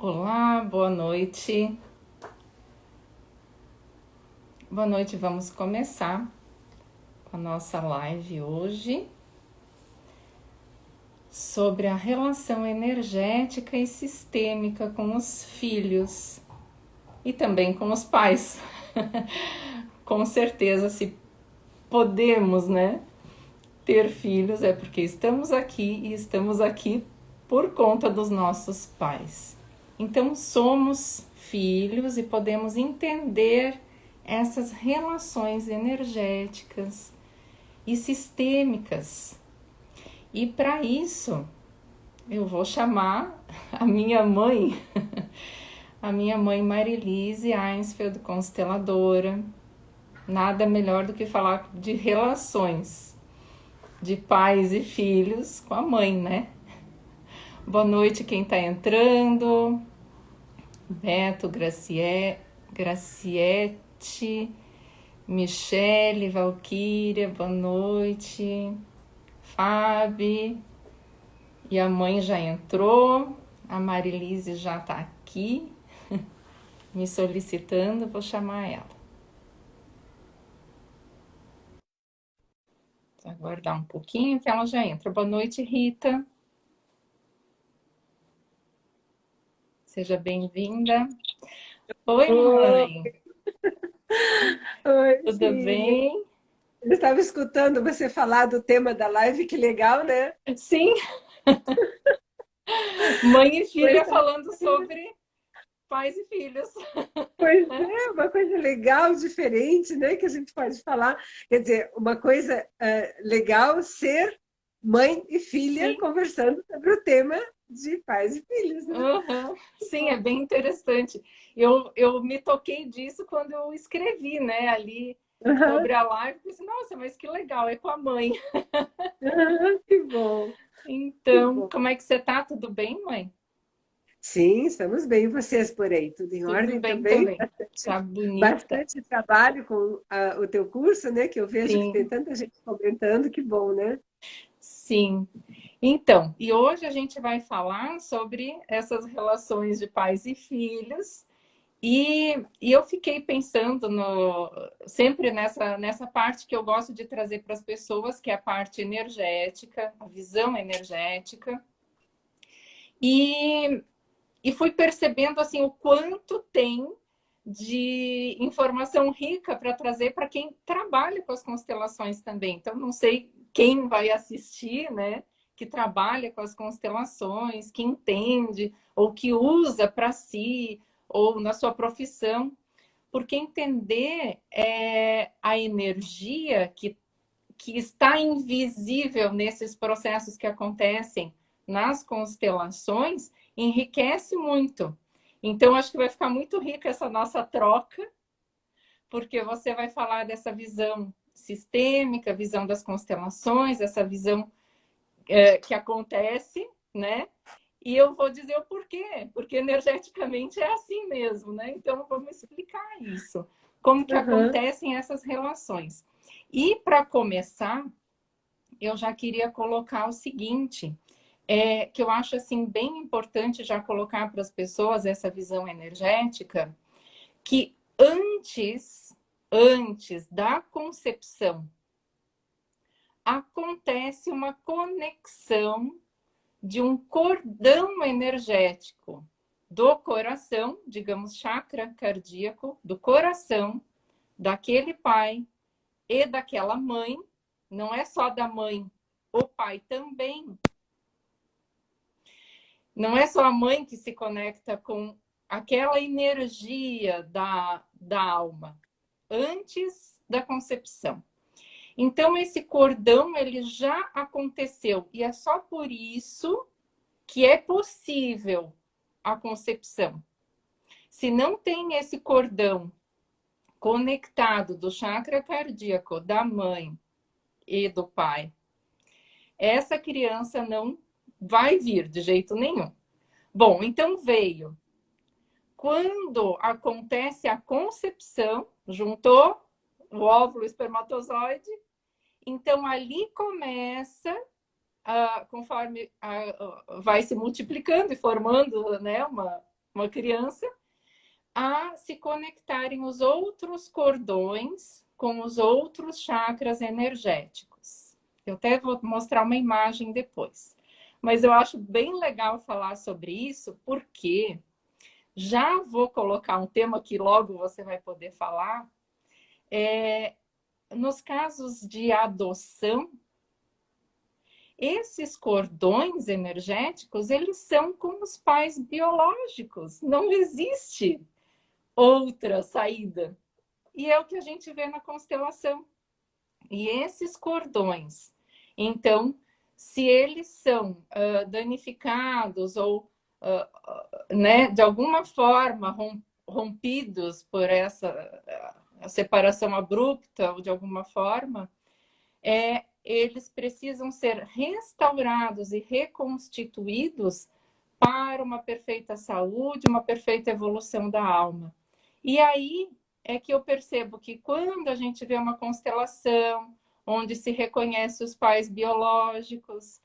Olá, boa noite. Boa noite, vamos começar com a nossa live hoje sobre a relação energética e sistêmica com os filhos e também com os pais. Com certeza, se podemos, né, ter filhos é porque estamos aqui e estamos aqui por conta dos nossos pais. Então, somos filhos e podemos entender essas relações energéticas e sistêmicas. E para isso, eu vou chamar a minha mãe, a minha mãe Marilise Ainsfeld, consteladora. Nada melhor do que falar de relações de pais e filhos com a mãe, né? Boa noite quem está entrando. Beto, Graciete, Michele, Valquíria, boa noite. Fábio, e a mãe já entrou, a Marilise já está aqui, me solicitando, vou chamar ela. Vou aguardar um pouquinho que ela já entra. Boa noite, Rita. Seja bem-vinda. Oi, Oi, mãe. oi, Tudo filha. bem? Eu estava escutando você falar do tema da live, que legal, né? Sim, mãe e filha Coisa, falando sobre pais e filhos. pois é, uma coisa legal, diferente, né? Que a gente pode falar. Quer dizer, uma coisa legal ser mãe e filha Sim, conversando sobre o tema de pais e filhos, né? uhum. Sim, é bem interessante. Eu me toquei disso quando eu escrevi, né, ali Aham, sobre a live. Pensei, nossa, mas que legal, é com a mãe. aham, que bom, que Então, bom. como é que você tá? Tudo bem, mãe? Sim, estamos bem. E vocês por aí? Tudo em Tudo ordem bem também? também. Tá bonita. Bastante trabalho com o teu curso, né? Que eu vejo que tem Sim, tanta gente comentando, que bom, né? sim. Então, e hoje a gente vai falar sobre essas relações de pais e filhos. E eu fiquei pensando sempre nessa parte que eu gosto de trazer para as pessoas, que é a parte energética, a visão energética. E, e fui percebendo assim o quanto tem de informação rica para trazer para quem trabalha com as constelações também. Então, não sei quem vai assistir, né? Que trabalha com as constelações, que entende ou que usa para si ou na sua profissão, porque entender a energia que está invisível nesses processos que acontecem nas constelações enriquece muito. Então, acho que vai ficar muito rica essa nossa troca, porque você vai falar dessa visão sistêmica, visão das constelações, essa visão que acontece, né? E eu vou dizer o porquê, porque energeticamente é assim mesmo, né? Então vamos explicar isso, como que Aham. acontecem essas relações. E para começar, eu já queria colocar o seguinte, que eu acho assim bem importante já colocar para as pessoas essa visão energética, que antes da concepção acontece uma conexão de um cordão energético do coração, digamos, chakra cardíaco, do coração daquele pai e daquela mãe, não é só da mãe, o pai também. Não é só a mãe que se conecta com aquela energia da alma antes da concepção. Então, esse cordão ele já aconteceu e é só por isso que é possível a concepção. Se não tem esse cordão conectado do chakra cardíaco da mãe e do pai, essa criança não vai vir de jeito nenhum. Bom, então veio. Quando acontece a concepção, juntou o óvulo e o espermatozoide, então ali começa, conforme vai se multiplicando e formando, né, uma criança, a se conectarem os outros cordões com os outros chakras energéticos. Eu até vou mostrar uma imagem depois. Mas eu acho bem legal falar sobre isso, porque já vou colocar um tema que logo você vai poder falar. Nos casos de adoção, esses cordões energéticos, eles são como os pais biológicos. Não existe outra saída. E é o que a gente vê na constelação. E esses cordões, então, se eles são danificados ou, né, de alguma forma rompidos por essa separação abrupta ou de alguma forma, eles precisam ser restaurados e reconstituídos para uma perfeita saúde, uma perfeita evolução da alma. E aí é que eu percebo que quando a gente vê uma constelação onde se reconhece os pais biológicos,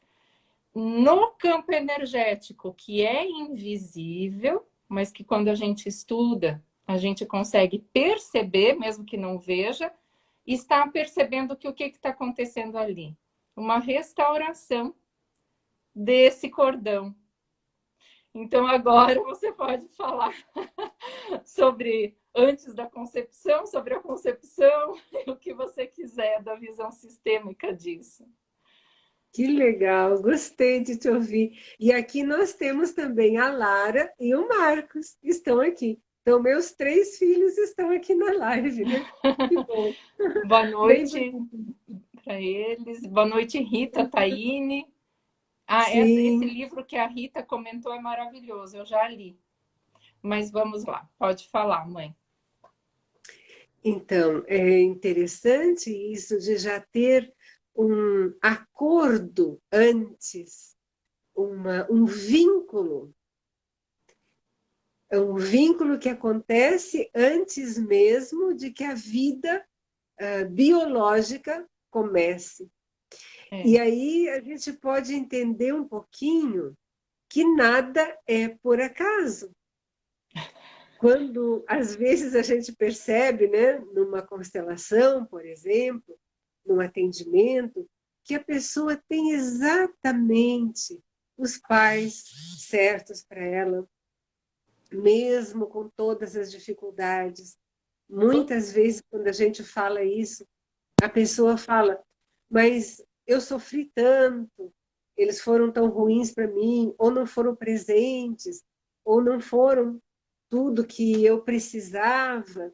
no campo energético, que é invisível, mas que quando a gente estuda, a gente consegue perceber, mesmo que não veja, está percebendo que o que está acontecendo ali? Uma restauração desse cordão. Então, agora você pode falar sobre antes da concepção, sobre a concepção, o que você quiser da visão sistêmica disso. Que legal, gostei de te ouvir. E aqui nós temos também a Lara e o Marcos, que estão aqui. Então, meus 3 filhos estão aqui na live, né? Que bom. Boa Bem noite bonito. para eles. Boa noite, Rita, Taine. Esse Sim, livro que a Rita comentou é maravilhoso, eu já li. Mas vamos lá, pode falar, mãe. então, é interessante isso de já ter um acordo antes, um vínculo que acontece antes mesmo de que a vida biológica comece. E aí a gente pode entender um pouquinho que nada é por acaso. Quando às vezes a gente percebe, né, numa constelação, por exemplo, num atendimento, que a pessoa tem exatamente os pais certos para ela, mesmo com todas as dificuldades. Muitas vezes, quando a gente fala isso, a pessoa fala, mas eu sofri tanto, eles foram tão ruins para mim, ou não foram presentes, ou não foram tudo que eu precisava.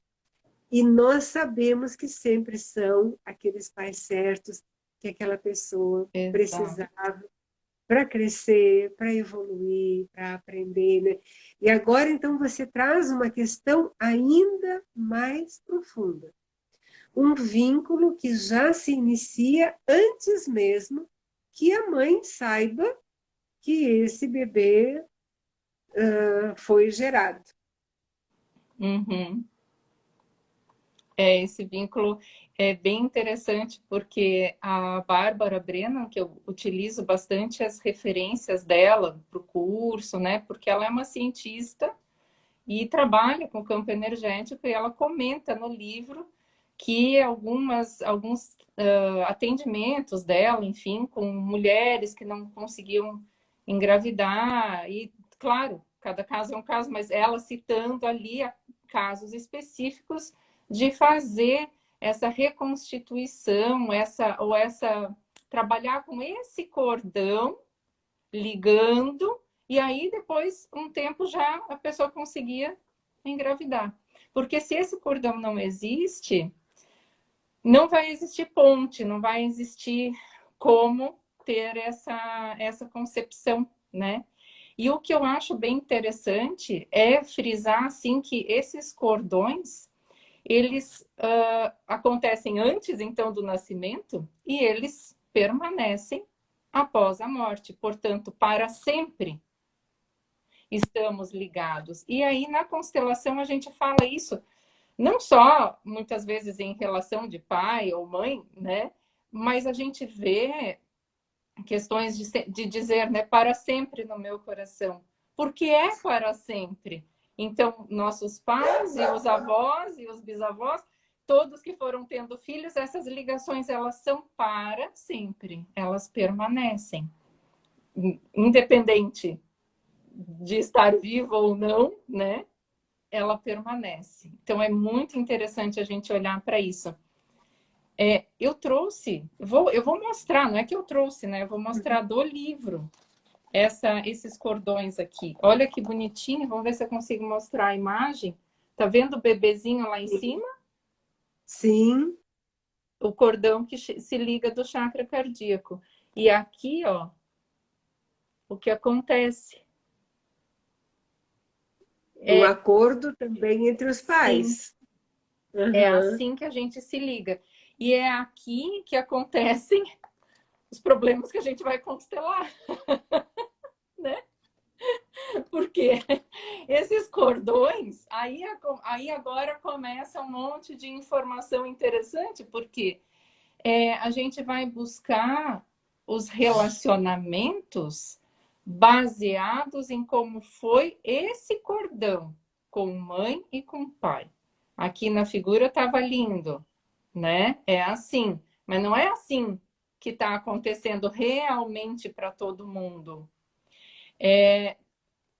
E nós sabemos que sempre são aqueles pais certos que aquela pessoa Exato. precisava para crescer, para evoluir, para aprender, né? E agora, então, você traz uma questão ainda mais profunda. Um vínculo que já se inicia antes mesmo que a mãe saiba que esse bebê foi gerado. Uhum. Esse vínculo é bem interessante porque a Bárbara Brennan, que eu utilizo bastante as referências dela para o curso, né? Porque ela é uma cientista e trabalha com o campo energético e ela comenta no livro que alguns atendimentos dela, enfim, com mulheres que não conseguiam engravidar, e claro, cada caso é um caso, mas ela citando ali casos específicos de fazer essa reconstituição, trabalhar com esse cordão ligando, e aí depois, um tempo já a pessoa conseguia engravidar. Porque se esse cordão não existe, não vai existir ponte, não vai existir como ter essa concepção, né? E o que eu acho bem interessante é frisar, assim, que esses cordões, eles acontecem antes, então, do nascimento, e eles permanecem após a morte. Portanto, para sempre estamos ligados. E aí, na constelação, a gente fala isso, não só, muitas vezes, em relação de pai ou mãe, né? Mas a gente vê questões de dizer, né, para sempre no meu coração. porque é para sempre. Então, nossos pais e os avós e os bisavós, todos que foram tendo filhos, essas ligações, elas são para sempre, elas permanecem. Independente de estar vivo ou não, né? Ela permanece. Então, é muito interessante a gente olhar para isso. Eu trouxe, eu vou mostrar, não é que eu trouxe, né? Eu vou mostrar do livro esses cordões aqui. Olha que bonitinho, vamos ver se eu consigo mostrar a imagem. Tá vendo o bebezinho lá em cima? Sim. O cordão que se liga do chakra cardíaco. E aqui, ó, o que acontece. Um acordo também entre os pais. Sim, é assim que a gente se liga. E é aqui que acontecem os problemas que a gente vai constelar, né? Porque esses cordões, aí agora começa um monte de informação interessante, porque a gente vai buscar os relacionamentos baseados em como foi esse cordão com mãe e com pai. Aqui na figura estava lindo, né? É assim, mas não é assim que está acontecendo realmente para todo mundo.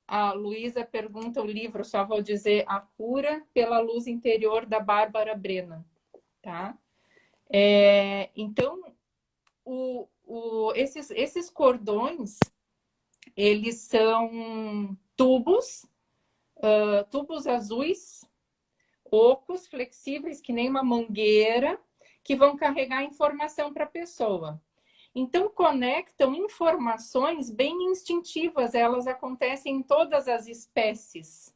A Luísa pergunta o livro, só vou dizer A Cura pela Luz Interior, da Bárbara Brennan, tá? Então, esses cordões, eles são tubos azuis, ocos, flexíveis, que nem uma mangueira, que vão carregar informação para a pessoa. Então, conectam informações bem instintivas, elas acontecem em todas as espécies,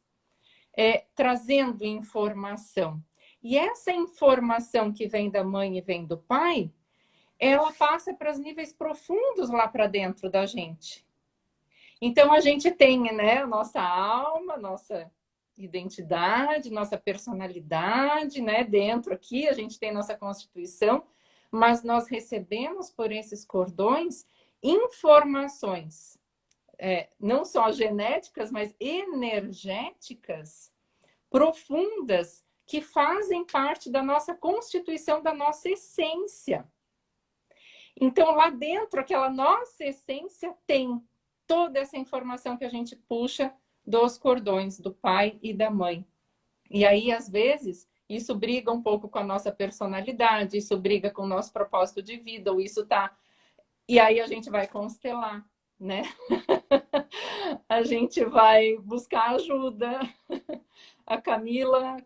trazendo informação. E essa informação que vem da mãe e vem do pai, ela passa para os níveis profundos lá para dentro da gente. Então, a gente tem, né, a nossa alma, nossa identidade, nossa personalidade, né, dentro aqui, a gente tem nossa constituição, mas nós recebemos por esses cordões informações, não só genéticas, mas energéticas, profundas, que fazem parte da nossa constituição, da nossa essência. Então, lá dentro, aquela nossa essência tem toda essa informação que a gente puxa dos cordões do pai e da mãe. E aí, às vezes, isso briga um pouco com a nossa personalidade, isso briga com o nosso propósito de vida, ou isso tá... E aí a gente vai constelar, né? A gente vai buscar ajuda. A Camila,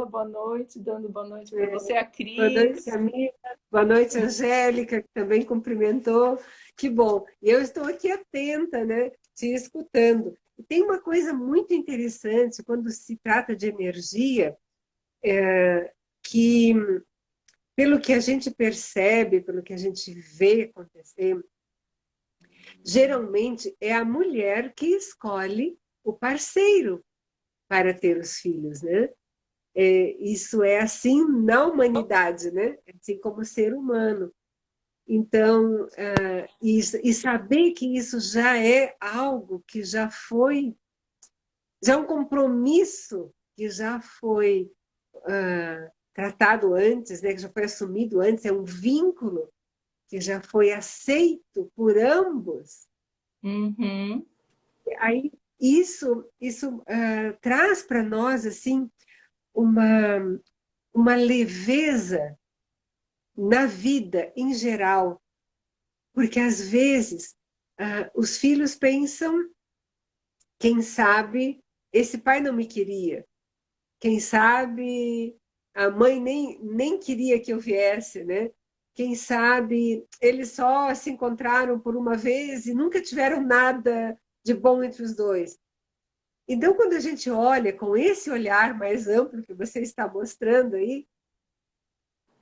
boa noite, dando boa noite para você, a Cris. Boa noite, Camila. Boa noite, Angélica, que também cumprimentou. Que bom. E eu estou aqui atenta, né? Te escutando. E tem uma coisa muito interessante quando se trata de energia, que, pelo que a gente percebe, pelo que a gente vê acontecer, geralmente é a mulher que escolhe o parceiro para ter os filhos, né? Isso é assim na humanidade, né? Assim como ser humano. Então, e saber que isso já é algo que já foi, já é um compromisso que já foi tratado antes, né? Que já foi assumido antes, é um vínculo que já foi aceito por ambos. Uhum. Aí isso traz para nós assim uma leveza na vida em geral, porque às vezes os filhos pensam, quem sabe esse pai não me queria, quem sabe a mãe nem queria que eu viesse, né? Quem sabe eles só se encontraram por uma vez e nunca tiveram nada de bom entre os dois. Então, quando a gente olha com esse olhar mais amplo que você está mostrando aí,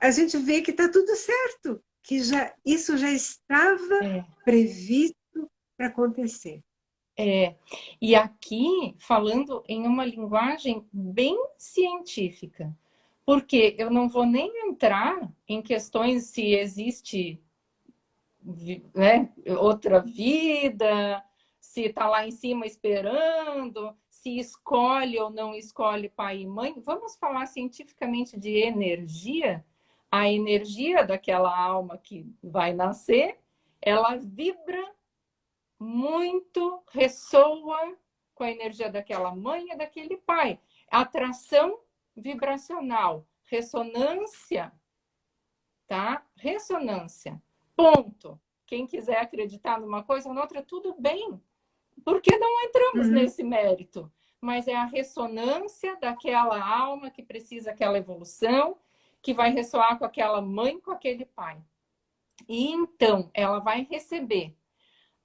a gente vê que está tudo certo, que isso já estava previsto para acontecer. E aqui, falando em uma linguagem bem científica, porque eu não vou nem entrar em questões se existe, né, outra vida, se está lá em cima esperando, se escolhe ou não escolhe pai e mãe. Vamos falar cientificamente de energia. A energia daquela alma que vai nascer, ela vibra muito, ressoa com a energia daquela mãe e daquele pai. Atração vibracional, ressonância, tá? Ressonância. Ponto. Quem quiser acreditar numa coisa ou noutra, tudo bem. Porque não entramos nesse mérito. Mas é a ressonância daquela alma que precisa aquela evolução, que vai ressoar com aquela mãe, com aquele pai. E então, ela vai receber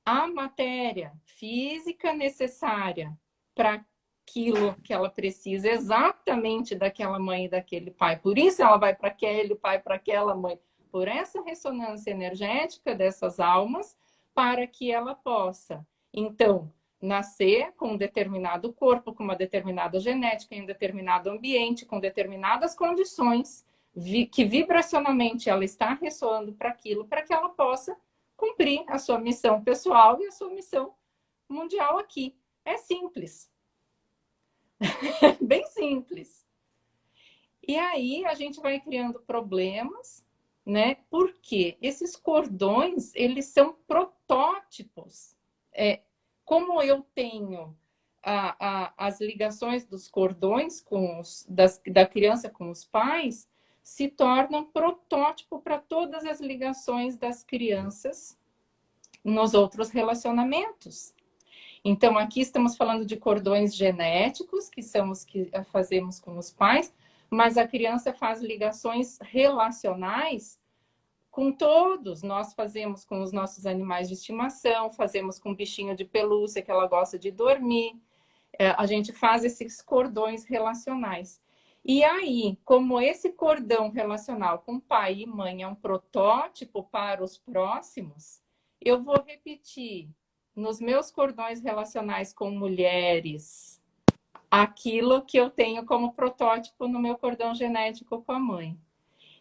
a matéria física necessária para aquilo que ela precisa, exatamente daquela mãe e daquele pai. Por isso ela vai para aquele pai, para aquela mãe, por essa ressonância energética dessas almas, para que ela possa, então, nascer com um determinado corpo, com uma determinada genética, em um determinado ambiente, com determinadas condições, que vibracionalmente ela está ressoando para aquilo, para que ela possa cumprir a sua missão pessoal e a sua missão mundial aqui. É simples. Bem simples. E aí a gente vai criando problemas, né? Porque esses cordões, eles são protótipos. Como eu tenho as ligações dos cordões da criança com os pais, se tornam protótipo para todas as ligações das crianças nos outros relacionamentos. Então, aqui estamos falando de cordões genéticos, que são os que fazemos com os pais, mas a criança faz ligações relacionais com todos. Nós fazemos com os nossos animais de estimação, fazemos com o bichinho de pelúcia que ela gosta de dormir. A gente faz esses cordões relacionais. E aí, como esse cordão relacional com pai e mãe é um protótipo para os próximos, eu vou repetir nos meus cordões relacionais com mulheres aquilo que eu tenho como protótipo no meu cordão genético com a mãe.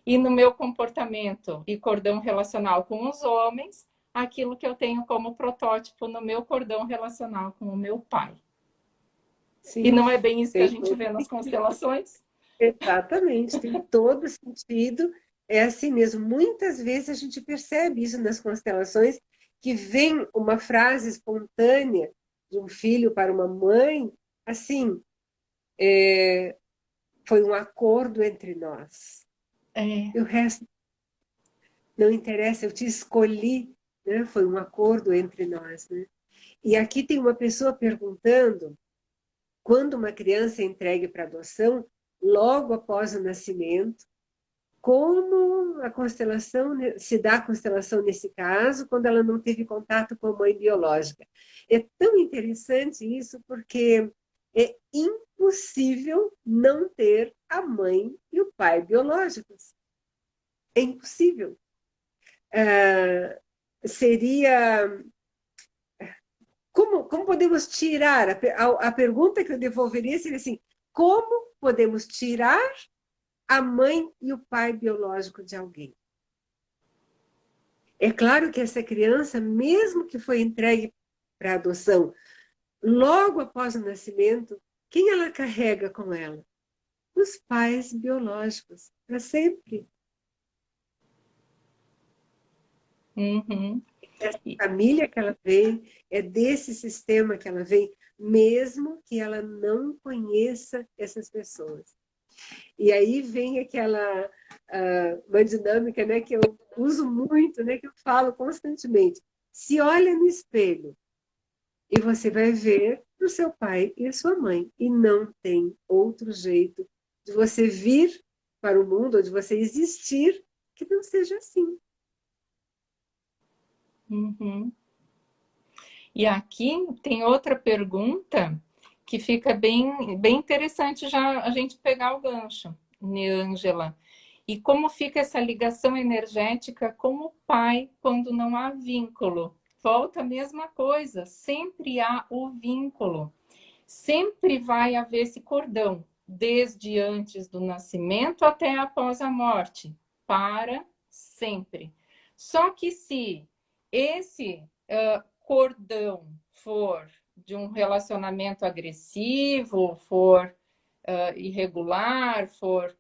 E no meu comportamento e cordão relacional com os homens, aquilo que eu tenho como protótipo no meu cordão relacional com o meu pai. Sim, e não é bem isso que a gente vê nas constelações? Exatamente, tem todo sentido. É assim mesmo. Muitas vezes a gente percebe isso nas constelações, que vem uma frase espontânea de um filho para uma mãe, assim, foi um acordo entre nós. E o resto não interessa, eu te escolhi, né? Foi um acordo entre nós, né? E aqui tem uma pessoa perguntando, quando uma criança é entregue para adoção, logo após o nascimento, como a constelação se dá a constelação nesse caso, quando ela não teve contato com a mãe biológica. É tão interessante isso, porque é impossível não ter a mãe e o pai biológicos. É impossível. Seria... Como podemos tirar? A pergunta que eu devolveria seria assim, como podemos tirar a mãe e o pai biológico de alguém? É claro que essa criança, mesmo que foi entregue para adoção, logo após o nascimento, quem ela carrega com ela? Os pais biológicos, para sempre. Uhum. Essa família que ela vem, é desse sistema que ela vem, mesmo que ela não conheça essas pessoas. E aí vem aquela uma dinâmica, né, que eu uso muito, né, que eu falo constantemente. Se olha no espelho e você vai ver o seu pai e a sua mãe. E não tem outro jeito de você vir para o mundo, ou de você existir, que não seja assim. Uhum. E aqui tem outra pergunta que fica bem interessante já a gente pegar o gancho, né, Ângela? E como fica essa ligação energética com o pai quando não há vínculo? Volta a mesma coisa, sempre há o vínculo. Sempre vai haver esse cordão, desde antes do nascimento até após a morte, para sempre. Só que se esse cordão for de um relacionamento agressivo, for irregular, for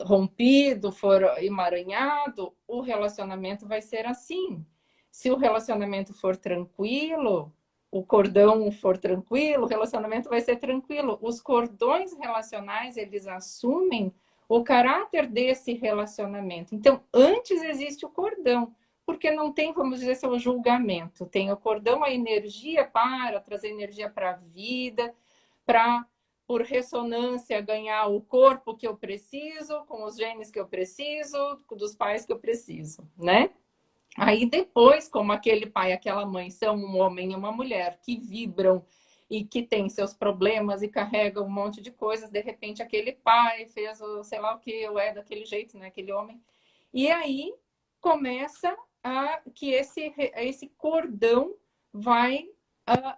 rompido, for emaranhado, o relacionamento vai ser assim. Se o relacionamento for tranquilo, o cordão for tranquilo, o relacionamento vai ser tranquilo. Os cordões relacionais, eles assumem o caráter desse relacionamento. Então, antes existe o cordão, porque não tem, vamos dizer, seu julgamento. Tem o cordão, a energia para trazer energia para a vida, para, por ressonância, ganhar o corpo que eu preciso, com os genes que eu preciso, dos pais que eu preciso, né? Aí depois, como aquele pai e aquela mãe são um homem e uma mulher que vibram e que têm seus problemas e carregam um monte de coisas, de repente aquele pai fez o sei lá o que, ou é daquele jeito, né? Aquele homem. E aí começa que esse cordão vai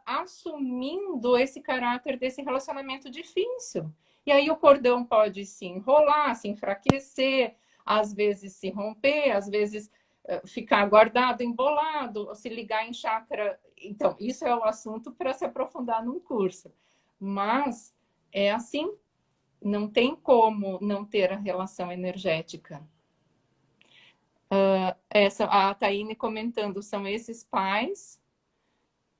assumindo esse caráter desse relacionamento difícil. E aí o cordão pode se enrolar, se enfraquecer, às vezes se romper, às vezes ficar guardado, embolado, se ligar em chakra. Então, isso é o assunto para se aprofundar num curso. Mas é assim, não tem como não ter a relação energética. A Taine comentando, são esses pais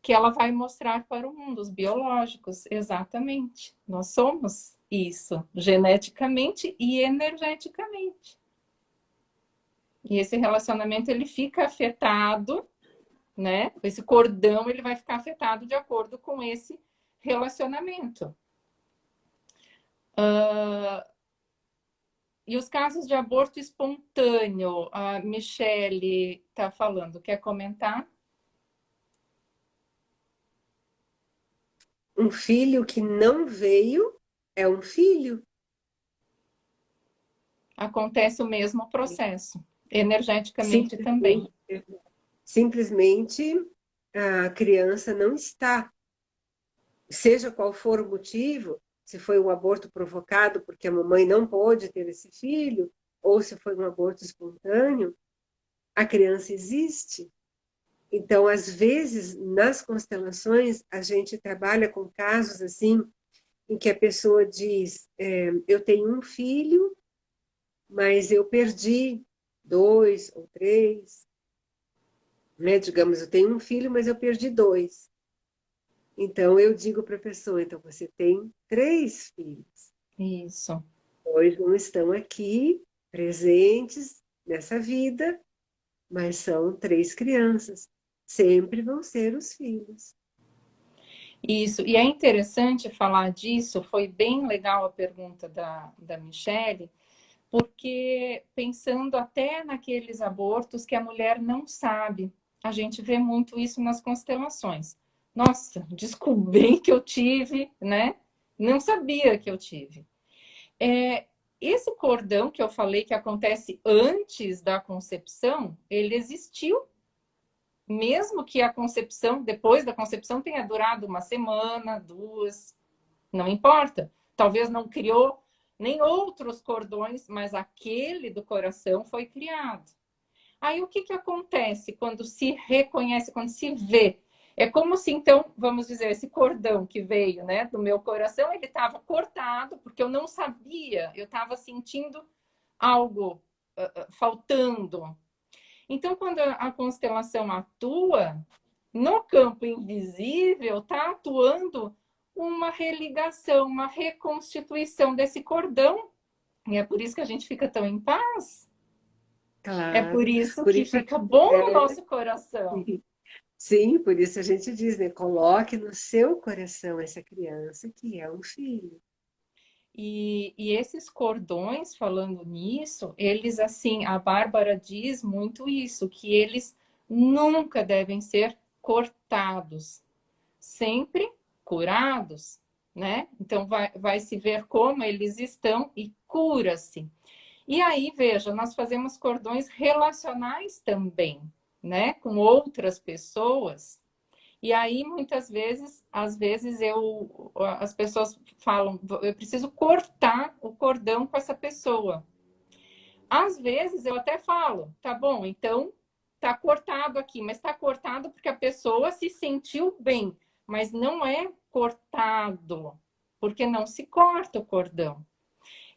que ela vai mostrar para o mundo, os biológicos, exatamente. Nós somos isso, geneticamente e energeticamente. E esse relacionamento, ele fica afetado, né? Esse cordão, ele vai ficar afetado de acordo com esse relacionamento. E os casos de aborto espontâneo, a Michele está falando, quer comentar? Um filho que não veio é um filho. Acontece o mesmo processo, energeticamente também. Simplesmente, simplesmente a criança não está. Seja qual for o motivo, se foi um aborto provocado porque a mamãe não pôde ter esse filho, ou se foi um aborto espontâneo, a criança existe. Então, às vezes, nas constelações, a gente trabalha com casos assim, em que a pessoa diz: eu tenho um filho, mas eu perdi 2 ou 3. Né? Digamos, eu tenho um filho, mas eu perdi 2. Então, eu digo para a pessoa: então, você tem 3 filhos. Isso. 2 não estão aqui, presentes nessa vida, mas são 3 crianças. Sempre vão ser os filhos. Isso, e é interessante falar disso, foi bem legal a pergunta da Michele, porque pensando até naqueles abortos que a mulher não sabe, a gente vê muito isso nas constelações. Nossa, descobri que eu tive, né? Não sabia que eu tive. Esse cordão que eu falei que acontece antes da concepção, ele existiu, mesmo que a concepção, depois da concepção, tenha durado uma semana, 2, não importa. Talvez não criou nem outros cordões, mas aquele do coração foi criado. Aí o que acontece quando se reconhece, quando se vê? É como se, então, vamos dizer, esse cordão que veio, né, do meu coração, ele estava cortado, porque eu não sabia, eu estava sentindo algo faltando. Então, quando a constelação atua, no campo invisível, está atuando uma religação, uma reconstituição desse cordão. E é por isso que a gente fica tão em paz. É por Claro. isso Por que isso, fica bom no nosso coração. sim, por isso a gente diz, né? Coloque no seu coração essa criança que é um filho. E esses cordões, falando nisso, eles, assim, a Bárbara diz muito isso, que eles nunca devem ser cortados, sempre curados, né? Então, vai se ver como eles estão e cura-se. E aí, veja, nós fazemos cordões relacionais também, né? Com outras pessoas. E aí, muitas vezes, às vezes as pessoas falam, eu preciso cortar o cordão com essa pessoa. Às vezes eu até falo, tá bom, então tá cortado aqui, mas tá cortado porque a pessoa se sentiu bem, mas não é cortado, porque não se corta o cordão.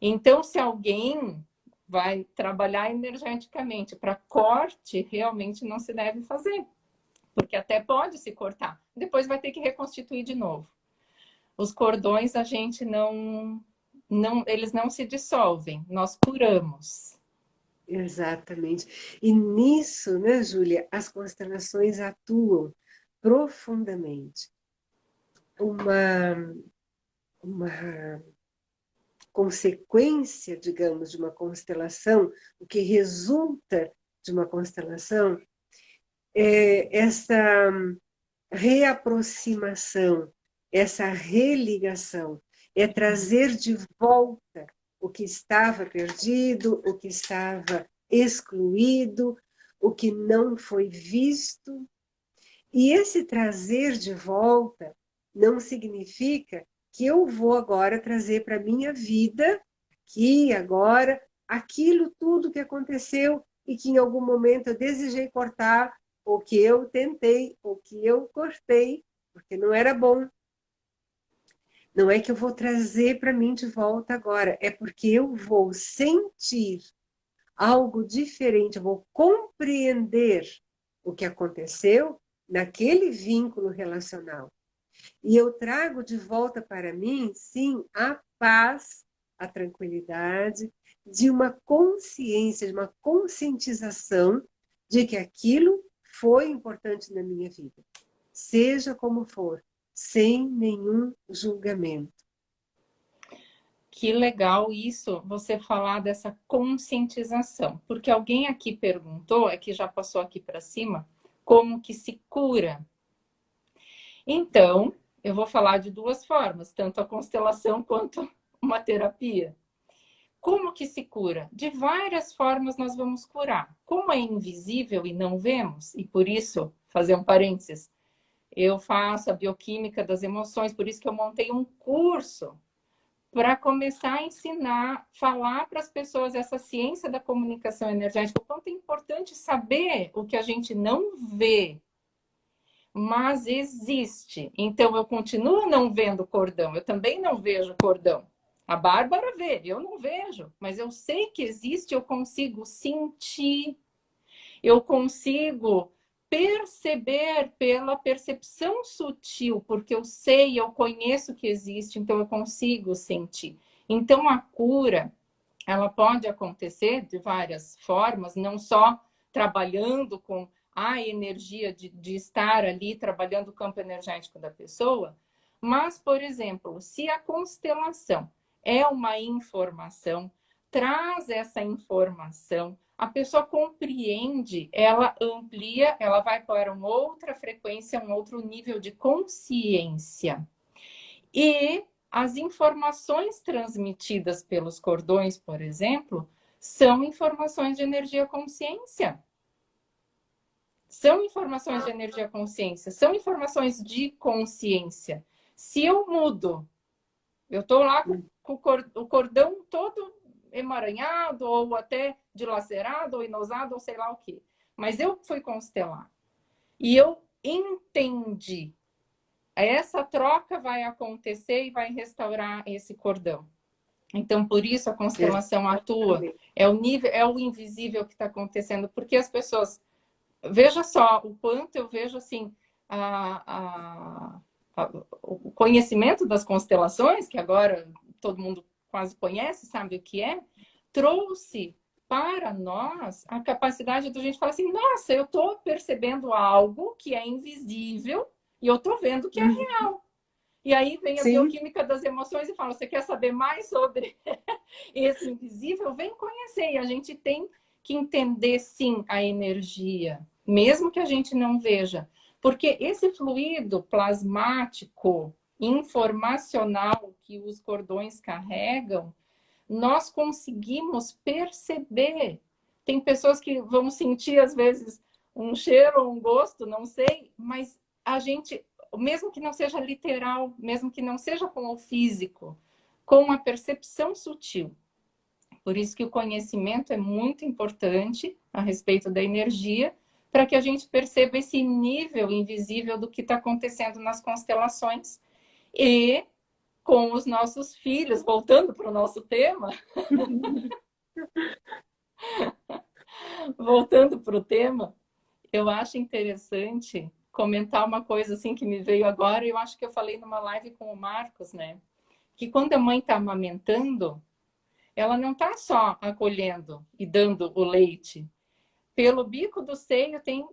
Então, se alguém vai trabalhar energeticamente para corte, realmente não se deve fazer, porque até pode se cortar. Depois vai ter que reconstituir de novo. Os cordões a gente eles não se dissolvem, nós curamos. Exatamente. E nisso, né, Júlia, as constelações atuam profundamente. Uma consequência, digamos, de uma constelação, o que resulta de uma constelação é essa reaproximação, essa religação, é trazer de volta o que estava perdido, o que estava excluído, o que não foi visto. E esse trazer de volta não significa que eu vou agora trazer para a minha vida, aqui, agora, aquilo tudo que aconteceu e que em algum momento eu desejei cortar, ou que eu tentei, ou que eu cortei, porque não era bom. Não é que eu vou trazer para mim de volta agora, é porque eu vou sentir algo diferente, eu vou compreender o que aconteceu naquele vínculo relacional. E eu trago de volta para mim, sim, a paz, a tranquilidade, de uma consciência, de uma conscientização de que aquilo foi importante na minha vida. Seja como for, sem nenhum julgamento. Que legal isso, você falar dessa conscientização. Porque alguém aqui perguntou, é que já passou aqui para cima, como que se cura. Então, eu vou falar de duas formas, tanto a constelação quanto uma terapia. Como que se cura? De várias formas nós vamos curar. Como é invisível e não vemos, e por isso, fazer um parênteses, eu faço a bioquímica das emoções, por isso que eu montei um curso para começar a ensinar, falar para as pessoas essa ciência da comunicação energética, o quanto é importante saber o que a gente não vê, mas existe. Então, eu continuo não vendo cordão, eu também não vejo cordão. A Bárbara vê, eu não vejo, mas eu sei que existe, eu consigo sentir, eu consigo perceber pela percepção sutil, porque eu sei, eu conheço que existe, então eu consigo sentir. Então, a cura, ela pode acontecer de várias formas, não só trabalhando com a energia de estar ali, trabalhando o campo energético da pessoa, mas, por exemplo, se a constelação é uma informação, traz essa informação, a pessoa compreende, ela amplia, ela vai para uma outra frequência, um outro nível de consciência. E as informações transmitidas pelos cordões, por exemplo, são informações de energia consciência. São informações de energia consciência, são informações de consciência. Se eu mudo, eu estou lá com o cordão todo emaranhado, ou até dilacerado, ou inosado, ou sei lá o quê. Mas eu fui constelar. E eu entendi. Essa troca vai acontecer e vai restaurar esse cordão. Então, por isso a constelação atua. É o nível, é o invisível que está acontecendo. Porque as pessoas... Veja só o quanto eu vejo assim... o conhecimento das constelações, que agora todo mundo quase conhece, sabe o que é, trouxe para nós a capacidade da gente falar assim, nossa, eu estou percebendo algo que é invisível e eu estou vendo que é real. E aí vem a bioquímica das emoções e fala, você quer saber mais sobre esse invisível? Vem conhecer. E a gente tem que entender, sim, a energia, mesmo que a gente não veja. Porque esse fluido plasmático, informacional que os cordões carregam, nós conseguimos perceber. Tem pessoas que vão sentir, às vezes, um cheiro ou um gosto, não sei, mas a gente, mesmo que não seja literal, mesmo que não seja com o físico, com a percepção sutil. Por isso que o conhecimento é muito importante a respeito da energia, para que a gente perceba esse nível invisível do que está acontecendo nas constelações. E com os nossos filhos, voltando para o nosso tema, voltando para o tema, eu acho interessante comentar uma coisa assim que me veio agora, eu acho que eu falei numa live com o Marcos, né? Que quando a mãe está amamentando, ela não está só acolhendo e dando o leite. Pelo bico do seio tem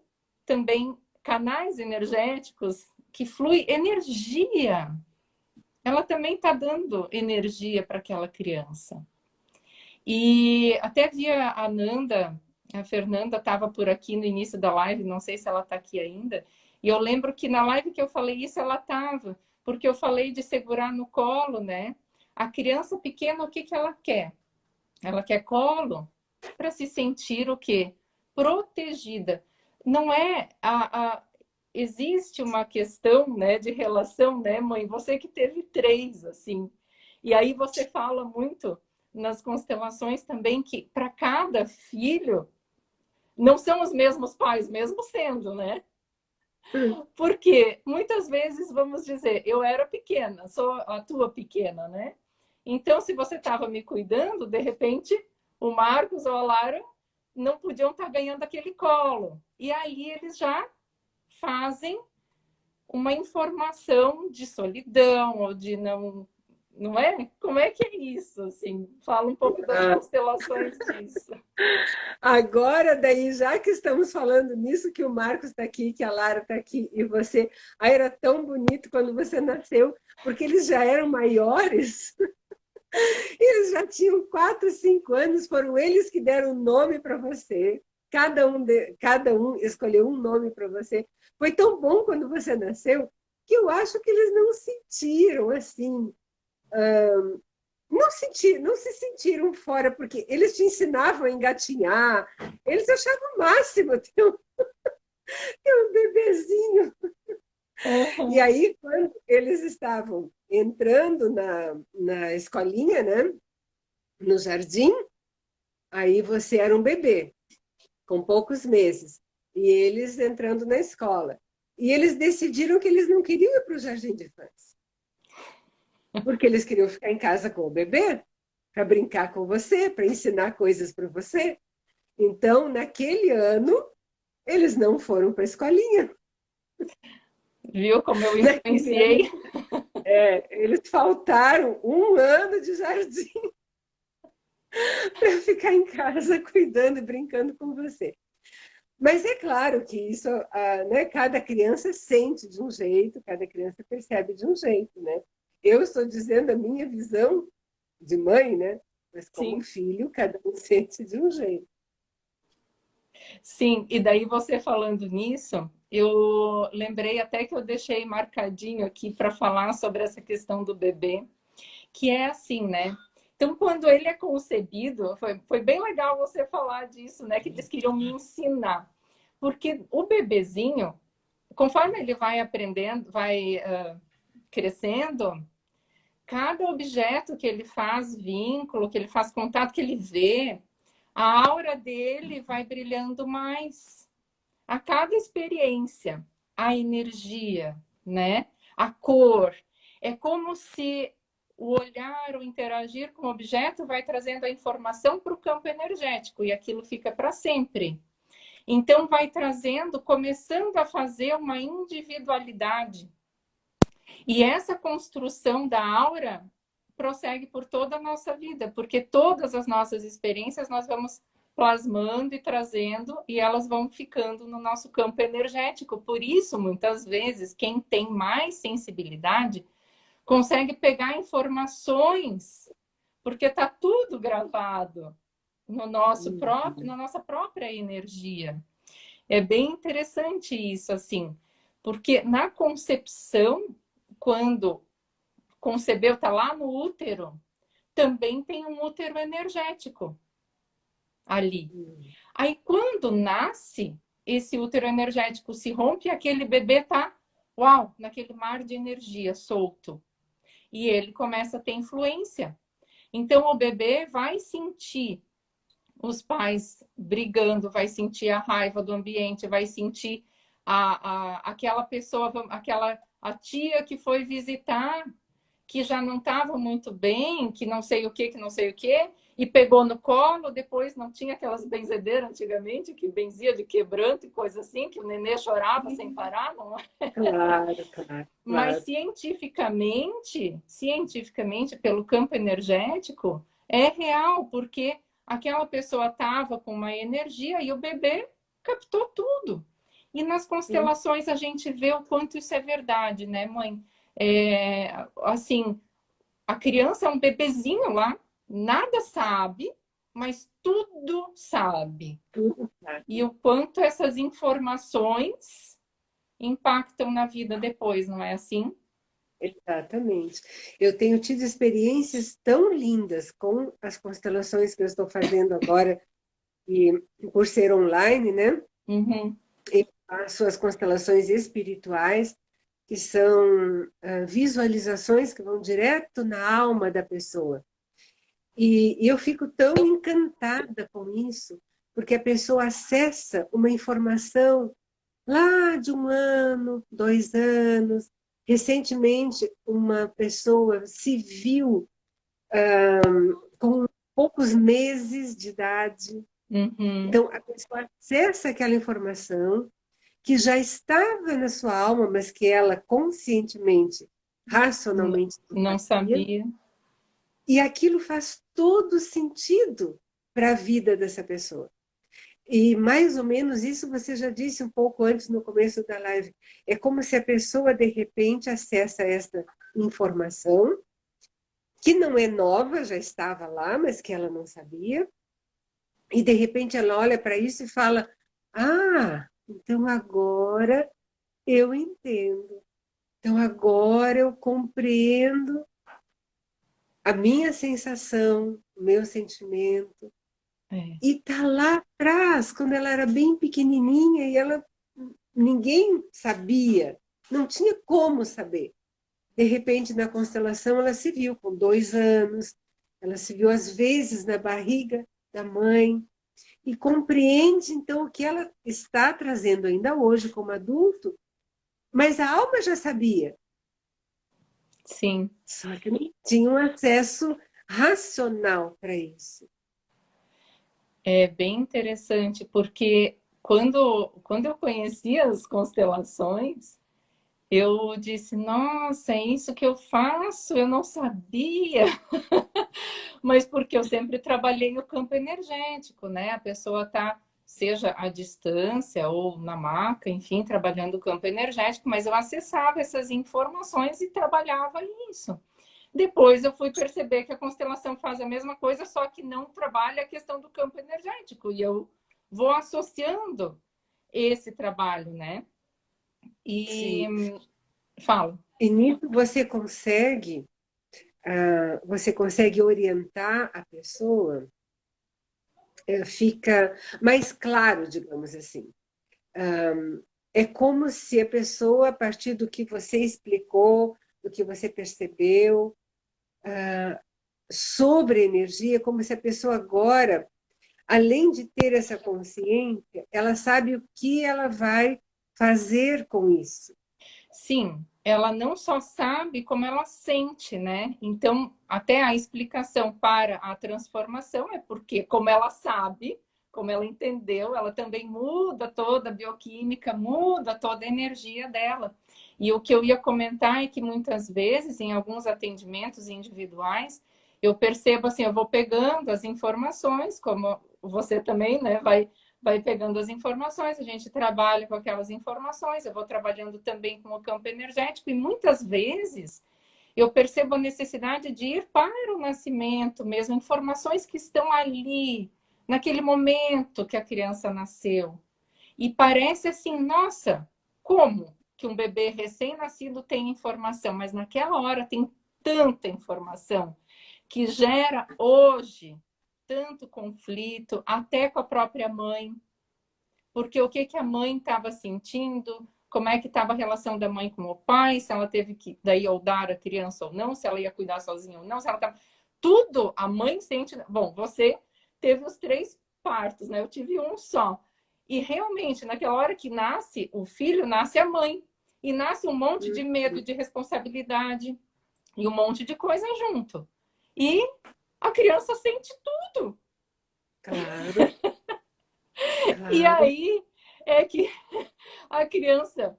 também canais energéticos que flui energia. Ela também está dando energia para aquela criança. E até via a Nanda, a Fernanda estava por aqui no início da live, não sei se ela está aqui ainda, e eu lembro que na live que eu falei isso, ela estava, porque eu falei de segurar no colo, né? A criança pequena, o que que ela quer? Ela quer colo para se sentir o quê? Protegida. Não é existe uma questão, né, de relação, né, mãe? Você que teve três, assim. E aí você fala muito nas constelações também que para cada filho não são os mesmos pais, mesmo sendo, né? Porque muitas vezes vamos dizer, eu era pequena, sou a tua pequena, né? Então, se você estava me cuidando, de repente, o Marcos ou a Lara não podiam estar ganhando aquele colo. E aí eles já fazem uma informação de solidão ou de não é? Como é que é isso? Assim, fala um pouco das constelações disso. Agora, daí, já que estamos falando nisso, que o Marcos está aqui, que a Lara está aqui, e você... Aí era tão bonito quando você nasceu, porque eles já eram maiores, eles já tinham 4, 5 anos, foram eles que deram o nome para você, cada um escolheu um nome para você. Foi tão bom quando você nasceu, que eu acho que eles não sentiram, assim, não se sentiram fora, porque eles te ensinavam a engatinhar, eles achavam o máximo ter um bebezinho. E aí, quando eles estavam entrando na escolinha, né, no jardim, aí você era um bebê, com poucos meses, e eles entrando na escola. E eles decidiram que eles não queriam ir para o jardim de infância, porque eles queriam ficar em casa com o bebê, para brincar com você, para ensinar coisas para você. Então, naquele ano, eles não foram para a escolinha. Viu como eu Naquele ano, influenciei? eles faltaram um ano de jardim para ficar em casa cuidando e brincando com você. Mas é claro que isso, né, cada criança sente de um jeito, cada criança percebe de um jeito, né? Eu estou dizendo a minha visão de mãe, né? Mas como Sim, filho, cada um sente de um jeito. sim. E daí você falando nisso, eu lembrei até que eu deixei marcadinho aqui para falar sobre essa questão do bebê, que é assim, né? Então, quando ele é concebido, foi bem legal você falar disso, né? Que eles queriam me ensinar. Porque o bebezinho, conforme ele vai aprendendo, vai crescendo, cada objeto que ele faz vínculo, que ele faz contato, que ele vê, a aura dele vai brilhando mais. A cada experiência, a energia, né? A cor. É como se o olhar, o interagir com o objeto vai trazendo a informação para o campo energético e aquilo fica para sempre. Então, vai trazendo, começando a fazer uma individualidade. E essa construção da aura prossegue por toda a nossa vida, porque todas as nossas experiências nós vamos plasmando e trazendo e elas vão ficando no nosso campo energético. Por isso, muitas vezes, quem tem mais sensibilidade consegue pegar informações, porque está tudo gravado no nosso próprio, na nossa própria energia. É bem interessante isso, assim, porque na concepção, quando concebeu, está lá no útero, também tem um útero energético ali. Aí, quando nasce, esse útero energético se rompe e aquele bebê tá, uau, naquele mar de energia solto. E ele começa a ter influência. Então, o bebê vai sentir os pais brigando, vai sentir a raiva do ambiente, vai sentir aquela pessoa, a tia que foi visitar, que já não estava muito bem, que não sei o que não sei o que, e pegou no colo, depois não tinha aquelas benzedeiras antigamente, que benzia de quebranto e coisa assim, que o nenê chorava sem parar, não é? Claro, claro, Mas claro. cientificamente, pelo campo energético, é real, porque aquela pessoa estava com uma energia e o bebê captou tudo. E nas Sim, constelações a gente vê o quanto isso é verdade, né, mãe? Assim, a criança é um bebezinho lá, nada sabe, mas tudo sabe. tudo claro. E o quanto essas informações impactam na vida depois, não é assim? Exatamente. Eu tenho tido experiências tão lindas com as constelações que eu estou fazendo agora, e por ser online, né? Uhum. Eu faço as constelações espirituais, que são visualizações que vão direto na alma da pessoa. E eu fico tão encantada com isso, porque a pessoa acessa uma informação lá de 1 ano, 2 anos. Recentemente, uma pessoa se viu com poucos meses de idade. Uhum. Então, a pessoa acessa aquela informação que já estava na sua alma, mas que ela conscientemente, racionalmente não Não sabia, sabia. e aquilo faz todo sentido para a vida dessa pessoa. E mais ou menos isso você já disse um pouco antes no começo da live. É como se a pessoa de repente acessa esta informação, que não é nova, já estava lá, mas que ela não sabia, e de repente ela olha para isso e fala: Ah, então agora eu entendo. Então agora eu compreendo a minha sensação, o meu sentimento. É. E tá lá atrás, quando ela era bem pequenininha e ela ninguém sabia, não tinha como saber. De repente, na constelação, ela se viu com 2 anos, ela se viu às vezes na barriga da mãe e compreende então o que ela está trazendo ainda hoje como adulto, mas a alma já sabia, Sim, só que não tinha um acesso racional para isso. é bem interessante, porque quando eu conheci as constelações, eu disse, nossa, é isso que eu faço, eu não sabia. Mas porque eu sempre trabalhei no campo energético, né? A pessoa está, seja à distância ou na maca, enfim, trabalhando o campo energético, mas eu acessava essas informações e trabalhava isso. Depois eu fui perceber que a constelação faz a mesma coisa, só que não trabalha a questão do campo energético. E eu vou associando esse trabalho, né? E Sim. falo. E nisso você consegue orientar a pessoa, fica mais claro, digamos assim. É como se a pessoa, a partir do que você explicou, do que você percebeu sobre energia, como se a pessoa agora, além de ter essa consciência, ela sabe o que ela vai fazer com isso. Sim, ela não só sabe como ela sente, né? Então, até a explicação para a transformação é porque, como ela sabe, como ela entendeu, ela também muda toda a bioquímica, muda toda a energia dela. E o que eu ia comentar é que muitas vezes, em alguns atendimentos individuais, eu percebo assim, eu vou pegando as informações, como você também, né, vai pegando as informações, a gente trabalha com aquelas informações, eu vou trabalhando também com o campo energético, e muitas vezes eu percebo a necessidade de ir para o nascimento mesmo, informações que estão ali, naquele momento que a criança nasceu. E parece assim, nossa, como que um bebê recém-nascido tem informação, mas naquela hora tem tanta informação que gera hoje tanto conflito, até com a própria mãe, porque o que, que a mãe estava sentindo, como é que estava a relação da mãe com o pai, se ela teve que daí ou dar a criança ou não, se ela ia cuidar sozinha ou não, se ela estava... Tudo a mãe sente... Bom, você teve os três partos, né? Eu tive um só. E realmente, naquela hora que nasce o filho, nasce a mãe. E nasce um monte de medo, de responsabilidade e um monte de coisa junto. E a criança sente tudo. Claro, E claro. aí é que a criança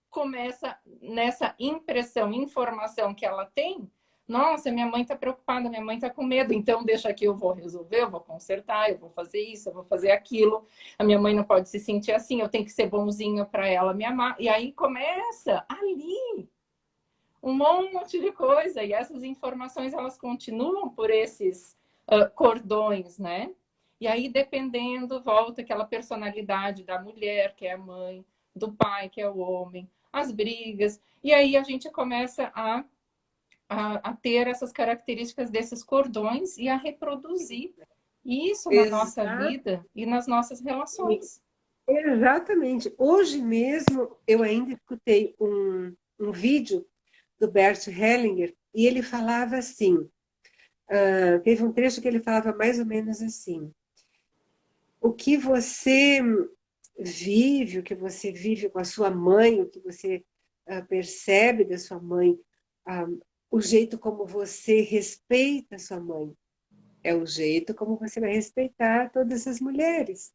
começa nessa impressão, informação que ela tem. Nossa, minha mãe está preocupada, minha mãe está com medo, então deixa que eu vou resolver, eu vou consertar, eu vou fazer isso, eu vou fazer aquilo. A minha mãe não pode se sentir assim, eu tenho que ser bonzinho para ela me amar. E aí começa ali um monte de coisa, e essas informações elas continuam por esses cordões, né? E aí, dependendo, volta aquela personalidade da mulher, que é a mãe, do pai, que é o homem, as brigas, e aí a gente começa a ter essas características desses cordões e a reproduzir isso na nossa Exato, vida e nas nossas relações. exatamente. Hoje mesmo eu ainda escutei um vídeo do Bert Hellinger e ele falava assim, teve um trecho que ele falava mais ou menos assim, o que você vive, o que você vive com a sua mãe, o que você percebe da sua mãe, ah, o jeito como você respeita a sua mãe, é o jeito como você vai respeitar todas as mulheres.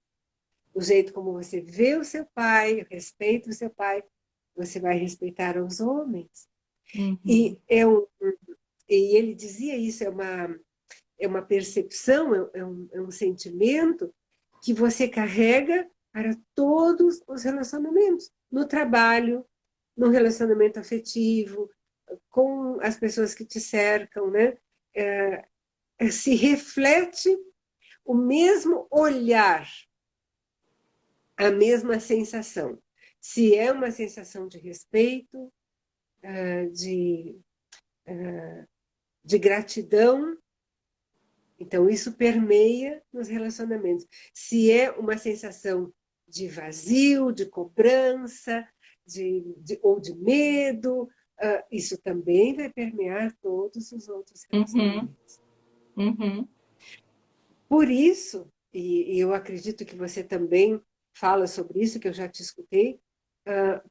O jeito como você vê o seu pai, respeita o seu pai, você vai respeitar os homens. Uhum. E, e ele dizia isso, é uma percepção, é um sentimento que você carrega para todos os relacionamentos. No trabalho, no relacionamento afetivo, com as pessoas que te cercam, né? Se reflete o mesmo olhar, a mesma sensação. Se é uma sensação de respeito, de, de gratidão, então isso permeia nos relacionamentos. Se é uma sensação de vazio, de cobrança, ou de medo, isso também vai permear todos os outros Uhum. relacionamentos. Uhum. Por isso, e eu acredito que você também fala sobre isso, que eu já te escutei,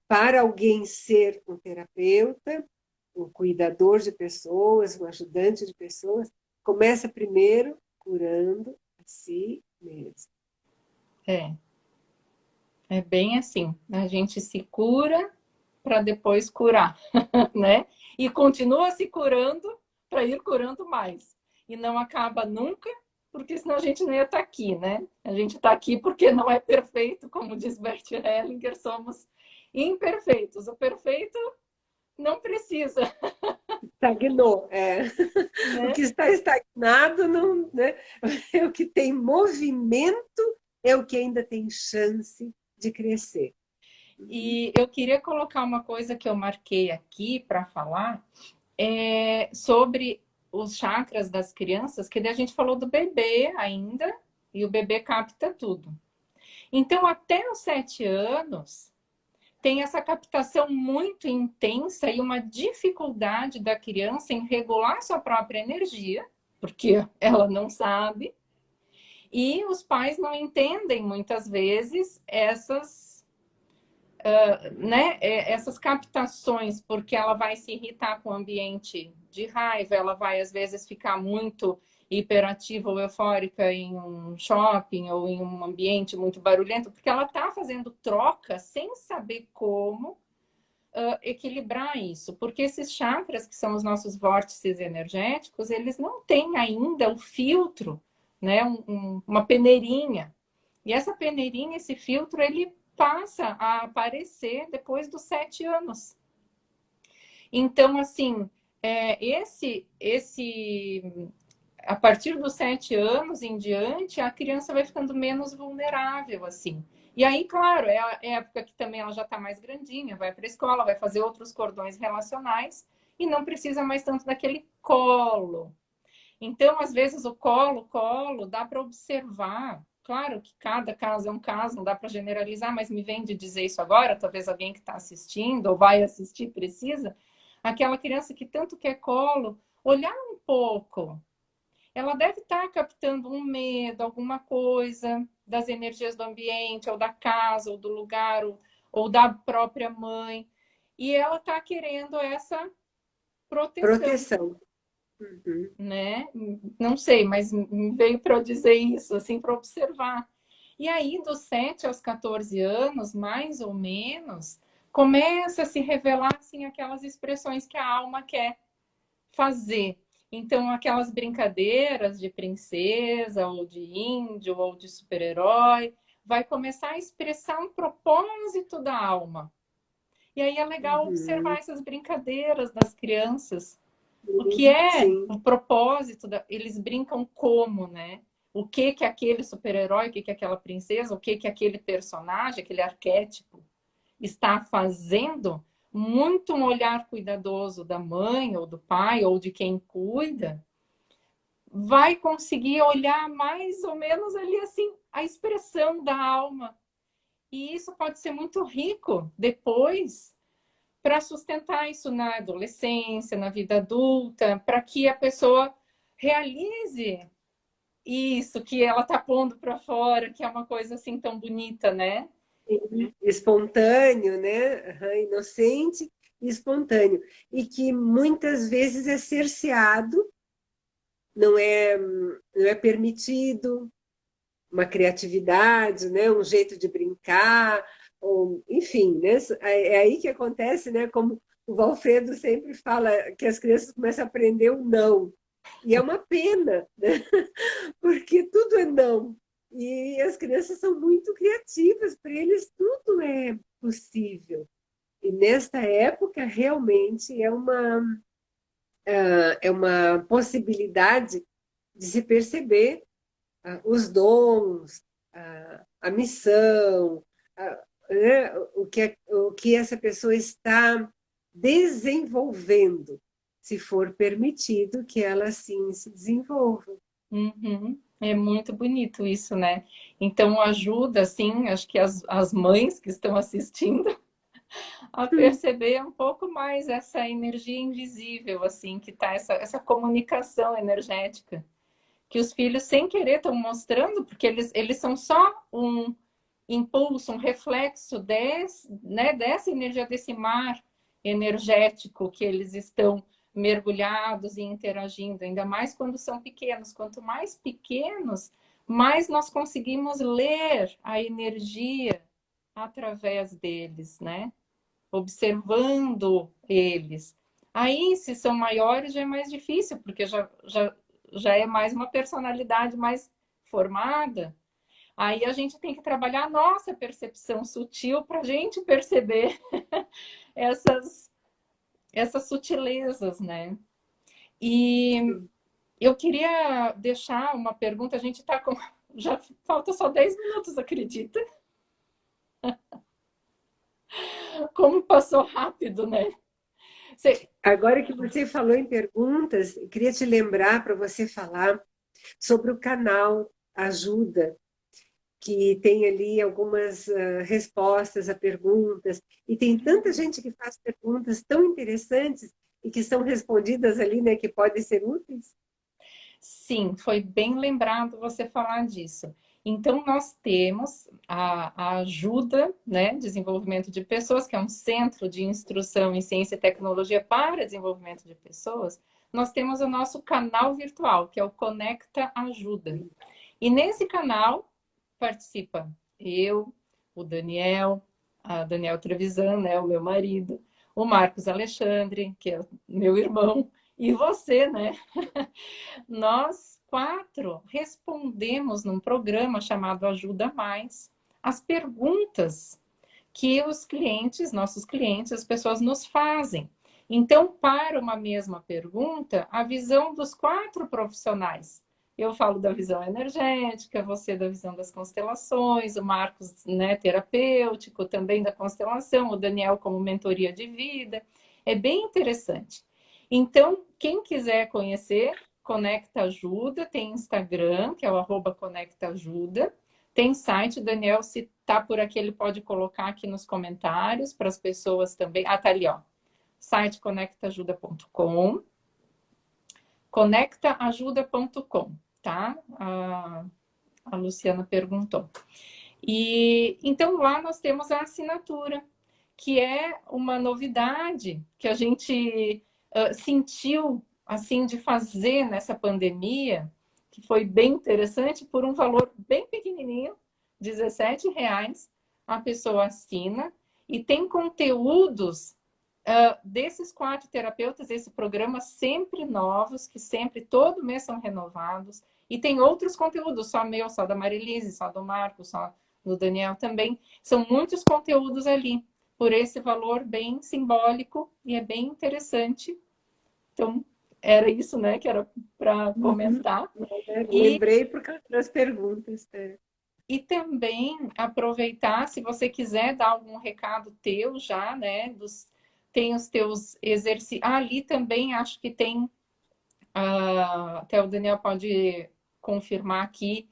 para alguém ser um terapeuta, um cuidador de pessoas, um ajudante de pessoas, começa primeiro curando a si mesmo. É. É bem assim, a gente se cura para depois curar, né? E continua se curando para ir curando mais. E não acaba nunca, porque senão a gente não ia estar aqui, né? A gente está aqui porque não é perfeito, como diz Bert Hellinger, somos imperfeitos. O perfeito não precisa, Estagnou, é. O né? que está estagnado não, né? É o que tem movimento, é o que ainda tem chance de crescer. E eu queria colocar uma coisa que eu marquei aqui para falar, sobre os chakras das crianças, que daí a gente falou do bebê ainda, e o bebê capta tudo. Então, até os 7 anos, tem essa captação muito intensa e uma dificuldade da criança em regular sua própria energia, porque ela não sabe, e os pais não entendem muitas vezes né, essas captações, porque ela vai se irritar com o ambiente de raiva, ela vai às vezes ficar muito hiperativa ou eufórica em um shopping ou em um ambiente muito barulhento, porque ela está fazendo troca sem saber como equilibrar isso, porque esses chakras, que são os nossos vórtices energéticos, eles não têm ainda o filtro, né, uma peneirinha. E essa peneirinha, esse filtro, ele passa a aparecer depois dos 7 anos. Então, assim, a partir dos 7 anos em diante, a criança vai ficando menos vulnerável, assim. E aí, claro, é a época que também ela já está mais grandinha, vai para a escola, vai fazer outros cordões relacionais e não precisa mais tanto daquele colo. Então, às vezes, o colo, dá para observar. Claro que cada caso é um caso, não dá para generalizar, mas me vem de dizer isso agora, talvez alguém que está assistindo ou vai assistir precisa. Aquela criança que tanto quer colo, olhar um pouco ela deve estar captando um medo, alguma coisa das energias do ambiente, ou da casa, ou do lugar, ou da própria mãe. E ela está querendo essa proteção, Proteção. Uhum. né? Não sei, mas veio para eu dizer isso, assim, para observar. E aí, dos 7 aos 14 anos, mais ou menos, começa a se revelar, assim, aquelas expressões que a alma quer fazer. Então, aquelas brincadeiras de princesa, ou de índio, ou de super-herói, vai começar a expressar um propósito da alma. E aí é legal Uhum. observar essas brincadeiras das crianças. O que é Sim. o propósito? Eles brincam como, né? O que que aquele super-herói, o que que aquela princesa, o que que aquele personagem, aquele arquétipo está fazendo? Muito um olhar cuidadoso da mãe ou do pai ou de quem cuida vai conseguir olhar mais ou menos ali assim a expressão da alma. E isso pode ser muito rico depois para sustentar isso na adolescência, na vida adulta, para que a pessoa realize isso que ela está pondo para fora, que é uma coisa assim tão bonita, né? Espontâneo, né? Uhum. Inocente e espontâneo. E que muitas vezes é cerceado, não é permitido uma criatividade, né? Um jeito de brincar, ou, enfim, né? É aí que acontece, né? Como o Valfredo sempre fala, que as crianças começam a aprender o não. E é uma pena, né? Porque tudo é não. E as crianças são muito criativas, para eles tudo é possível. E nesta época, realmente, é uma possibilidade de se perceber os dons, a missão, né, o que essa pessoa está desenvolvendo, se for permitido que ela assim se desenvolva. Uhum. É muito bonito isso, né? Então ajuda, assim, acho que as mães que estão assistindo a perceber um pouco mais essa energia invisível, assim, que tá essa comunicação energética que os filhos, sem querer, estão mostrando, porque eles são só um impulso, um reflexo né, dessa energia, desse mar energético que eles estão mergulhados e interagindo, ainda mais quando são pequenos. Quanto mais pequenos, mais nós conseguimos ler a energia através deles, né? Observando eles. Aí, se são maiores, já é mais difícil, porque já é mais uma personalidade mais formada. Aí a gente tem que trabalhar a nossa percepção sutil para a gente perceber essas, essas sutilezas, né? E eu queria deixar uma pergunta, a gente está com. Já falta só 10 minutos, acredita? Como passou rápido, né? Você... Agora que você falou em perguntas, eu queria te lembrar para você falar sobre o canal Ajuda, que tem ali algumas respostas a perguntas, e tem tanta gente que faz perguntas tão interessantes e que são respondidas ali, né, que podem ser úteis. Sim, foi bem lembrado você falar disso. Então, nós temos a ajuda, né, desenvolvimento de pessoas, que é um centro de instrução em ciência e tecnologia para desenvolvimento de pessoas. Nós temos o nosso canal virtual, que é o Conecta Ajuda. E nesse canal participa eu, o Daniel, a Daniel Trevisan, né, o meu marido, o Marcos Alexandre, que é meu irmão, e você, né? Nós quatro respondemos num programa chamado Ajuda Mais as perguntas que os clientes, nossos clientes, as pessoas nos fazem. Então, para uma mesma pergunta, a visão dos quatro profissionais. Eu falo da visão energética, você da visão das constelações, o Marcos, né, terapêutico, também da constelação, o Daniel como mentoria de vida. É bem interessante. Então, quem quiser conhecer, Conecta Ajuda, tem Instagram, que é o @Conecta Ajuda. Tem site, o Daniel, se tá por aqui, ele pode colocar aqui nos comentários para as pessoas também. Ah, tá ali, ó. Site conectaajuda.com. conectaajuda.com, tá? A Luciana perguntou. E então lá nós temos a assinatura, que é uma novidade que a gente sentiu assim de fazer nessa pandemia, que foi bem interessante, por um valor bem pequenininho, R$17, a pessoa assina e tem conteúdos desses 4 terapeutas, esse programa sempre novos, que sempre, todo mês são renovados, e tem outros conteúdos, só meu, só da Marilise, só do Marco, só do Daniel também, são muitos conteúdos ali, por esse valor bem simbólico, e é bem interessante. Então, era isso, né, que era para comentar. Lembrei por causa das perguntas. E também aproveitar, se você quiser dar algum recado teu já, né, tem os teus exercícios. Ali também acho que tem, até o Daniel pode confirmar aqui,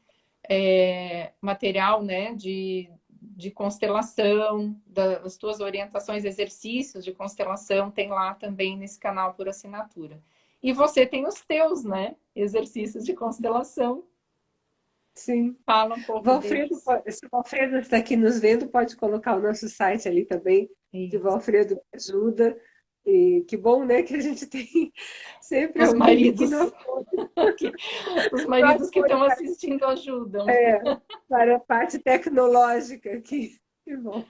material, né, de constelação, das tuas orientações, exercícios de constelação, tem lá também nesse canal por assinatura. E você tem os teus, né, exercícios de constelação. Sim. Fala um pouco Valfredo, se o Valfredo está aqui nos vendo, pode colocar o nosso site ali também, que o Valfredo me ajuda. E que bom, né, que a gente tem sempre os alguém maridos, os maridos que estão assistindo ajudam. Para a parte tecnológica aqui. Que bom.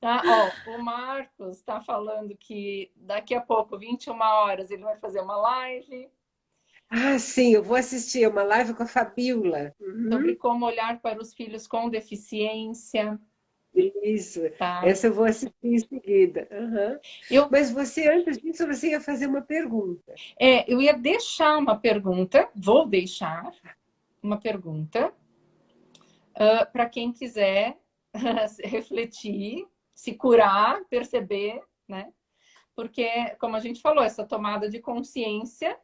Tá, ó, o Marcos está falando que daqui a pouco, 21 horas, ele vai fazer uma live. Ah, sim, eu vou assistir uma live com a Fabiola. Sobre como olhar para os filhos com deficiência. Isso, Tá? essa eu vou assistir em seguida. Mas você, antes disso, você ia fazer uma pergunta. Eu ia deixar uma pergunta, vou deixar uma pergunta para quem quiser refletir, se curar, perceber, né? Porque, como a gente falou, essa tomada de consciência,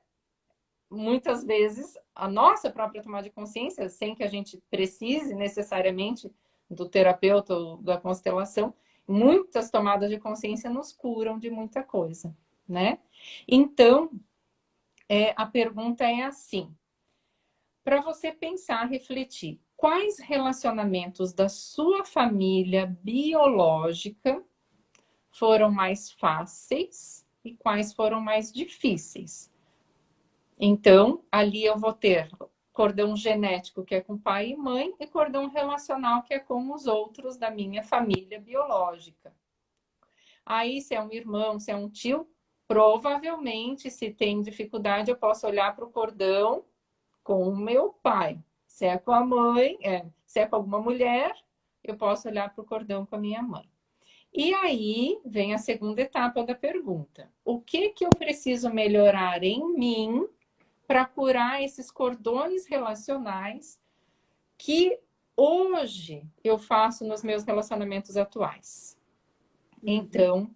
muitas vezes, a nossa própria tomada de consciência, sem que a gente precise necessariamente do terapeuta ou da constelação, muitas tomadas de consciência nos curam de muita coisa, né? Então, a pergunta é assim, para você pensar, refletir, quais relacionamentos da sua família biológica foram mais fáceis e quais foram mais difíceis? Então, ali eu vou ter cordão genético, que é com pai e mãe, e cordão relacional, que é com os outros da minha família biológica. Aí, se é um irmão, se é um tio, provavelmente, se tem dificuldade, eu posso olhar para o cordão com o meu pai. Se é com a mãe, se é com alguma mulher, eu posso olhar para o cordão com a minha mãe. E aí vem a segunda etapa da pergunta. O que eu preciso melhorar em mim para curar esses cordões relacionais que hoje eu faço nos meus relacionamentos atuais? Então,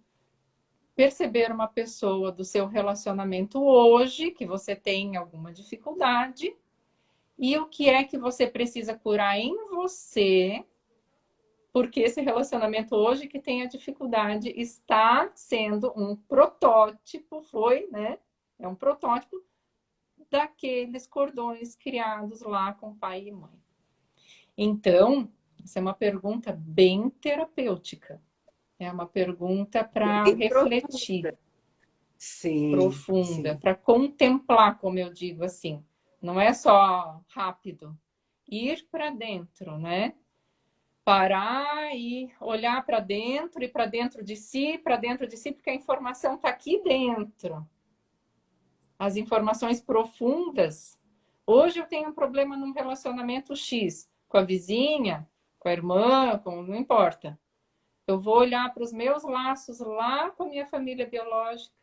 perceber uma pessoa do seu relacionamento hoje, que você tem alguma dificuldade, e o que é que você precisa curar em você, porque esse relacionamento hoje que tem a dificuldade está sendo um protótipo, né? É um protótipo daqueles cordões criados lá com pai e mãe. Então, essa é uma pergunta bem terapêutica. É uma pergunta para refletir. Profunda, para contemplar, como eu digo assim. Não é só rápido. Ir para dentro, né? Parar e olhar para dentro e para dentro de si, porque a informação está aqui dentro. As informações profundas. Hoje eu tenho um problema num relacionamento X, com a vizinha, com a irmã, não importa. Eu vou olhar para os meus laços lá com a minha família biológica.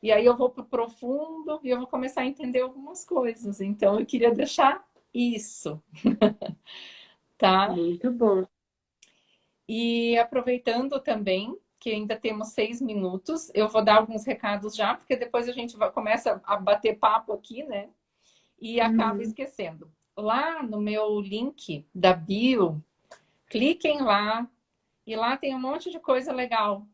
E aí eu vou para o profundo e eu vou começar a entender algumas coisas. Então eu queria deixar isso. Tá? Muito bom. E aproveitando também que ainda temos 6 minutos, eu vou dar alguns recados já, porque depois a gente começa a bater papo aqui, né? E acaba esquecendo. Lá no meu link da bio, cliquem lá, e lá tem um monte de coisa legal.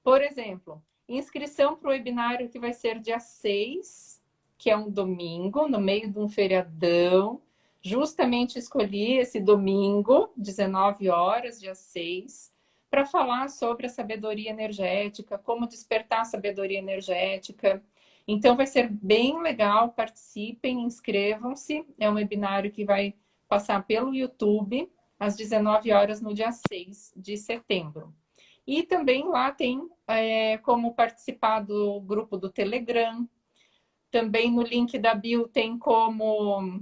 Por exemplo, inscrição para o webinário que vai ser dia 6, que é um domingo, no meio de um feriadão. Justamente escolhi esse domingo, 19 horas, dia 6, para falar sobre a sabedoria energética, como despertar a sabedoria energética. Então vai ser bem legal, participem, inscrevam-se. É um webinário que vai passar pelo YouTube às 19 horas no dia 6 de setembro. E também lá tem como participar do grupo do Telegram. Também no link da bio tem como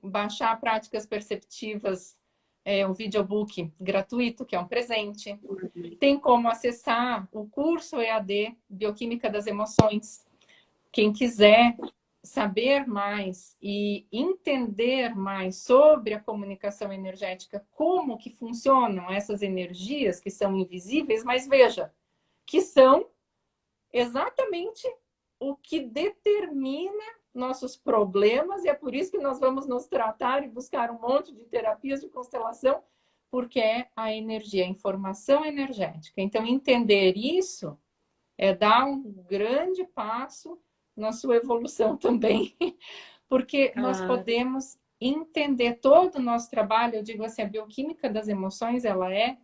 baixar práticas perceptivas, um videobook gratuito, que é um presente. Tem como acessar o curso EAD Bioquímica das Emoções. Quem quiser saber mais e entender mais sobre a comunicação energética, como que funcionam essas energias que são invisíveis, mas veja, que são exatamente o que determina nossos problemas, e é por isso que nós vamos nos tratar e buscar um monte de terapias de constelação, porque é a energia, a informação energética. Então, entender isso é dar um grande passo na sua evolução também, porque nós podemos entender todo o nosso trabalho. Eu digo assim, a bioquímica das emoções, ela é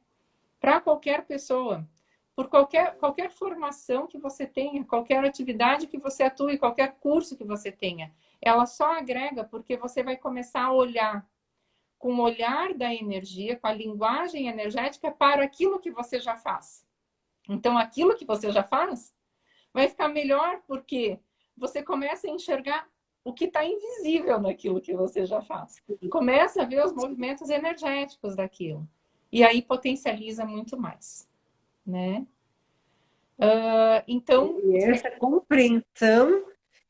para qualquer pessoa, por qualquer formação que você tenha, qualquer atividade que você atue, qualquer curso que você tenha. Ela só agrega porque você vai começar a olhar com o olhar da energia, com a linguagem energética para aquilo que você já faz. Então, aquilo que você já faz vai ficar melhor porque você começa a enxergar o que está invisível naquilo que você já faz. Começa a ver os movimentos energéticos daquilo. E aí potencializa muito mais, né? Então... E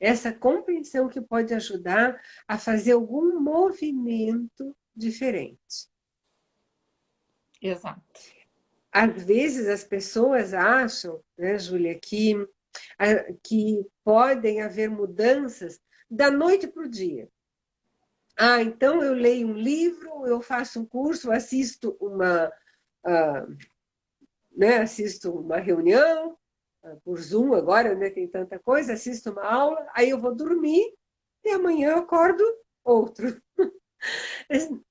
essa compreensão que pode ajudar a fazer algum movimento diferente. Exato. Às vezes as pessoas acham, né, Júlia, que podem haver mudanças da noite para o dia. Então eu leio um livro, eu faço um curso, assisto uma reunião, por Zoom agora, né, tem tanta coisa, assisto uma aula, aí eu vou dormir e amanhã eu acordo outro.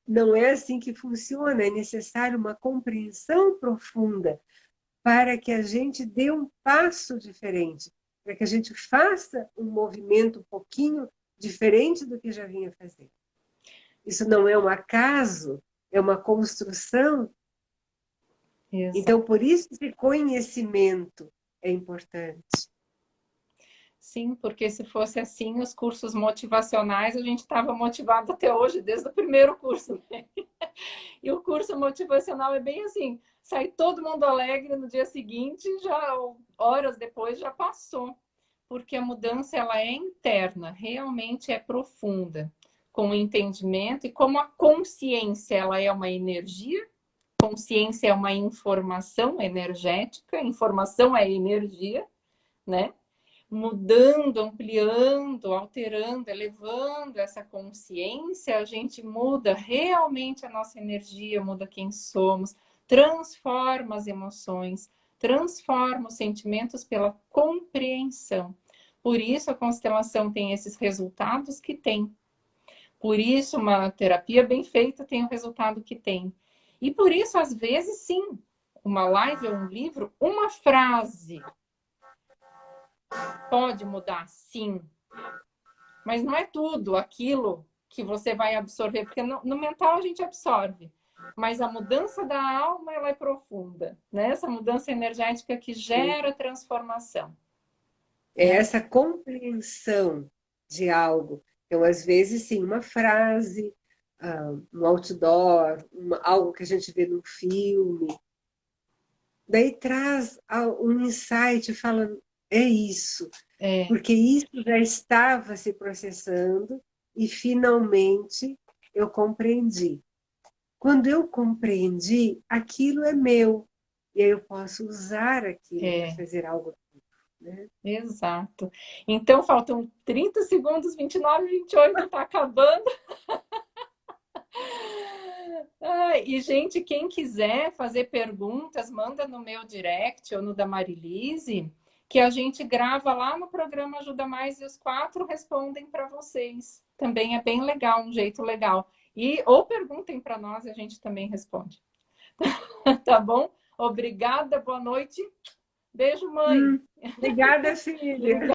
Não é assim que funciona, é necessário uma compreensão profunda para que a gente dê um passo diferente, para que a gente faça um movimento um pouquinho diferente do que já vinha fazendo. Isso não é um acaso, é uma construção. Exato. Então, por isso esse conhecimento é importante. Sim, porque se fosse assim, os cursos motivacionais, a gente estava motivado até hoje, desde o primeiro curso, né? E o curso motivacional é bem assim, sai todo mundo alegre no dia seguinte, já horas depois já passou. Porque a mudança, ela é interna, realmente é profunda, com o entendimento, e como a consciência, ela é uma energia, consciência é uma informação energética, informação é energia, né? Mudando, ampliando, alterando, elevando essa consciência, a gente muda realmente a nossa energia, muda quem somos, transforma as emoções, transforma os sentimentos pela compreensão. Por isso a constelação tem esses resultados que tem. Por isso uma terapia bem feita tem o resultado que tem. E por isso, às vezes, sim, uma live ou um livro, uma frase pode mudar, sim. Mas não é tudo aquilo que você vai absorver, porque no mental a gente absorve. Mas a mudança da alma, ela é profunda, né? Essa mudança energética que gera transformação. É essa compreensão de algo. Então, às vezes, sim, uma frase, um outdoor, algo que a gente vê num filme. Daí traz um insight, fala, é isso. Porque isso já estava se processando e, finalmente, eu compreendi. Quando eu compreendi, aquilo é meu. E aí eu posso usar aquilo para fazer algo. Né? Exato. Então, faltam 30 segundos, 29, 28, está acabando. E, gente, quem quiser fazer perguntas, manda no meu direct ou no da Marilise, que a gente grava lá no programa Ajuda Mais e os 4 respondem para vocês. Também é bem legal, um jeito legal. Ou perguntem para nós e a gente também responde. Tá bom? Obrigada, boa noite. Beijo, mãe. Obrigada, filha.